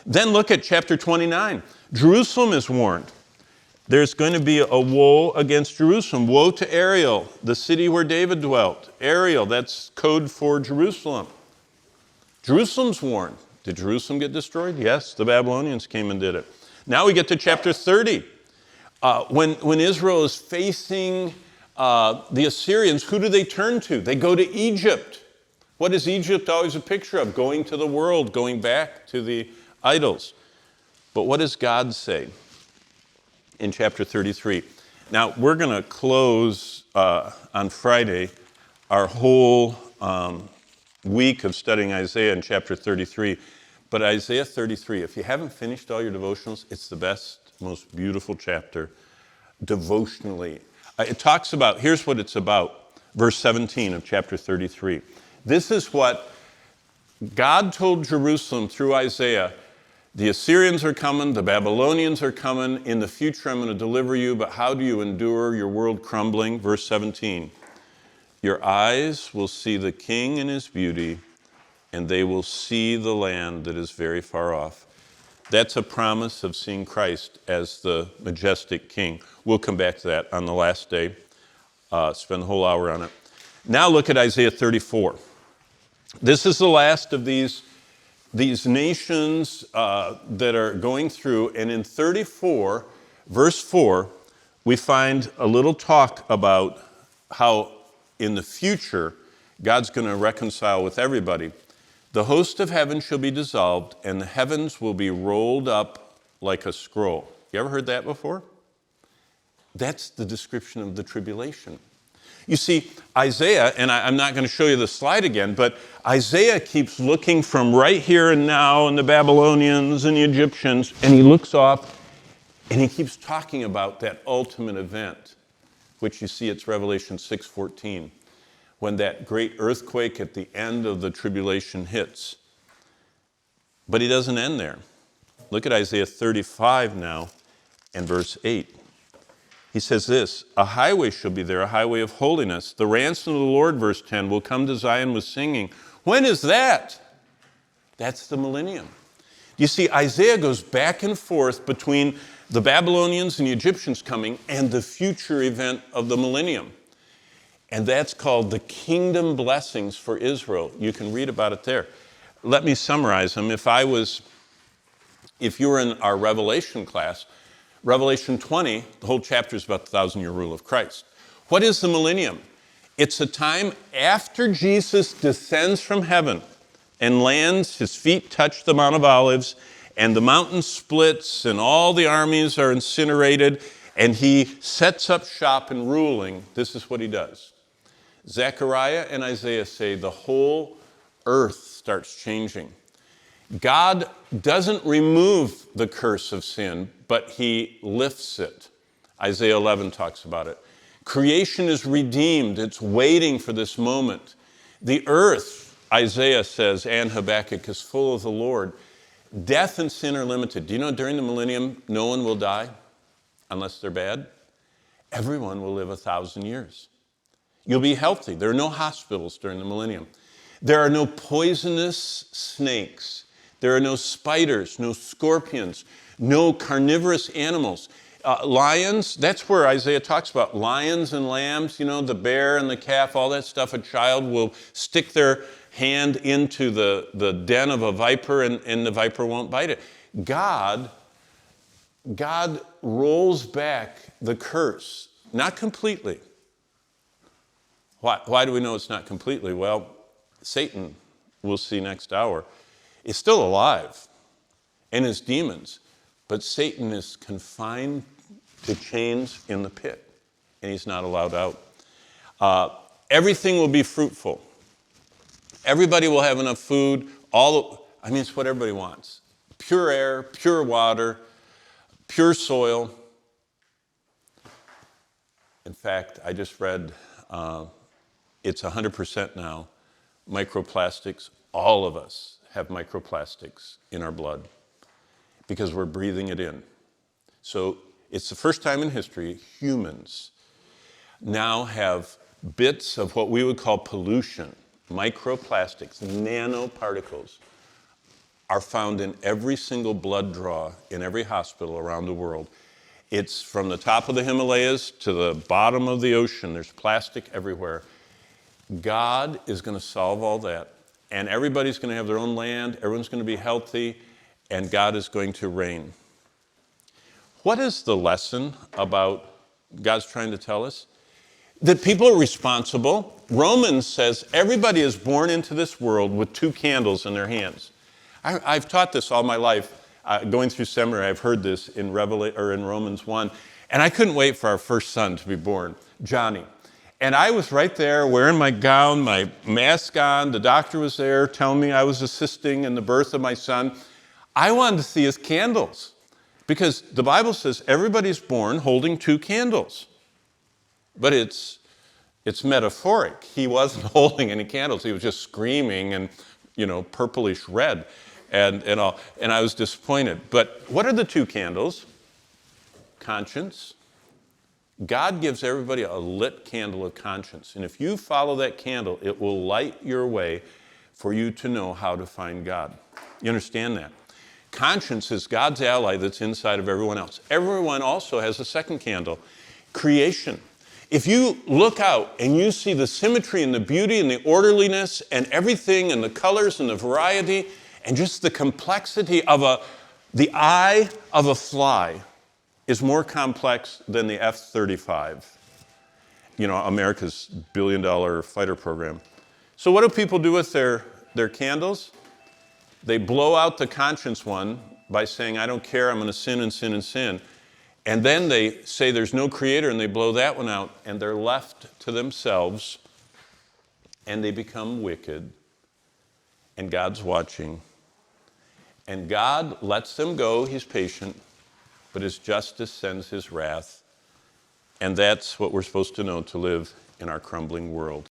Then look at chapter 29. Jerusalem is warned. There's going to be a woe against Jerusalem. Woe to Ariel, the city where David dwelt. Ariel, that's code for Jerusalem. Jerusalem's warned. Did Jerusalem get destroyed? Yes, the Babylonians came and did it. Now we get to chapter 30. When Israel is facing the Assyrians, who do they turn to? They go to Egypt. What is Egypt always a picture of? Going to the world, going back to the idols. But what does God say in chapter 33? Now, we're going to close on Friday our whole week of studying Isaiah in chapter 33. But Isaiah 33, if you haven't finished all your devotionals, it's the best, most beautiful chapter devotionally. It talks about, here's what it's about, verse 17 of chapter 33. This is what God told Jerusalem through Isaiah. The Assyrians are coming, the Babylonians are coming. In the future, I'm going to deliver you, but how do you endure your world crumbling? Verse 17. Your eyes will see the king in his beauty, and they will see the land that is very far off. That's a promise of seeing Christ as the majestic king. We'll come back to that on the last day, spend the whole hour on it. Now look at Isaiah 34. This is the last of these nations that are going through. And in 34, verse 4, we find a little talk about how in the future, God's going to reconcile with everybody. The host of heaven shall be dissolved, and the heavens will be rolled up like a scroll. You ever heard that before? That's the description of the tribulation. You see, Isaiah, and I'm not going to show you the slide again, but Isaiah keeps looking from right here and now and the Babylonians and the Egyptians, and he looks off and he keeps talking about that ultimate event, which you see it's Revelation 6:14, when that great earthquake at the end of the tribulation hits. But he doesn't end there. Look at Isaiah 35 now and verse 8. He says this, a highway shall be there, a highway of holiness. The ransom of the Lord, verse 10, will come to Zion with singing. When is that? That's the millennium. You see, Isaiah goes back and forth between the Babylonians and the Egyptians coming and the future event of the millennium. And that's called the kingdom blessings for Israel. You can read about it there. Let me summarize them. If you were in our Revelation class, Revelation 20, the whole chapter is about the 1,000-year rule of Christ. What is the millennium? It's a time after Jesus descends from heaven and lands, his feet touch the Mount of Olives, and the mountain splits, and all the armies are incinerated, and he sets up shop in ruling. This is what he does. Zechariah and Isaiah say the whole earth starts changing. God doesn't remove the curse of sin, but he lifts it. Isaiah 11 talks about it. Creation is redeemed. It's waiting for this moment. The earth, Isaiah says, and Habakkuk, is full of the Lord. Death and sin are limited. Do you know during the millennium, no one will die unless they're bad? Everyone will live 1,000 years. You'll be healthy. There are no hospitals during the millennium. There are no poisonous snakes. There are no spiders, no scorpions, no carnivorous animals. Lions, that's where Isaiah talks about lions and lambs, the bear and the calf, all that stuff. A child will stick their hand into the den of a viper and the viper won't bite it. God rolls back the curse, not completely. Why do we know it's not completely? Well, Satan, we'll see next hour, is still alive, and his demons, but Satan is confined to chains in the pit, and he's not allowed out. Everything will be fruitful. Everybody will have enough food. It's what everybody wants. Pure air, pure water, pure soil. In fact, I just read it's 100% now. Microplastics, all of us have microplastics in our blood because we're breathing it in. So it's the first time in history humans now have bits of what we would call pollution, microplastics, nanoparticles, are found in every single blood draw in every hospital around the world. It's from the top of the Himalayas to the bottom of the ocean. There's plastic everywhere. God is going to solve all that. And everybody's going to have their own land. Everyone's going to be healthy. And God is going to reign. What is the lesson about God's trying to tell us? That people are responsible. Romans says everybody is born into this world with 2 candles in their hands. I've taught this all my life. Going through seminary, I've heard this in Romans 1. And I couldn't wait for our first son to be born, Johnny. And I was right there wearing my gown, my mask on. The doctor was there telling me I was assisting in the birth of my son. I wanted to see his candles because the Bible says everybody's born holding 2 candles. But it's metaphoric. He wasn't holding any candles. He was just screaming and, purplish red and all. And I was disappointed. But what are the 2 candles? Conscience. God gives everybody a lit candle of conscience. And if you follow that candle, it will light your way for you to know how to find God. You understand that? Conscience is God's ally that's inside of everyone else. Everyone also has a second candle, creation. If you look out and you see the symmetry and the beauty and the orderliness and everything and the colors and the variety and just the complexity of the eye of a fly is more complex than the F-35, America's billion-dollar fighter program. So what do people do with their candles? They blow out the conscience one by saying, I don't care, I'm going to sin and sin and sin. And then they say there's no creator, and they blow that one out, and they're left to themselves, and they become wicked, and God's watching. And God lets them go, he's patient, but his justice sends his wrath. And that's what we're supposed to know to live in our crumbling world.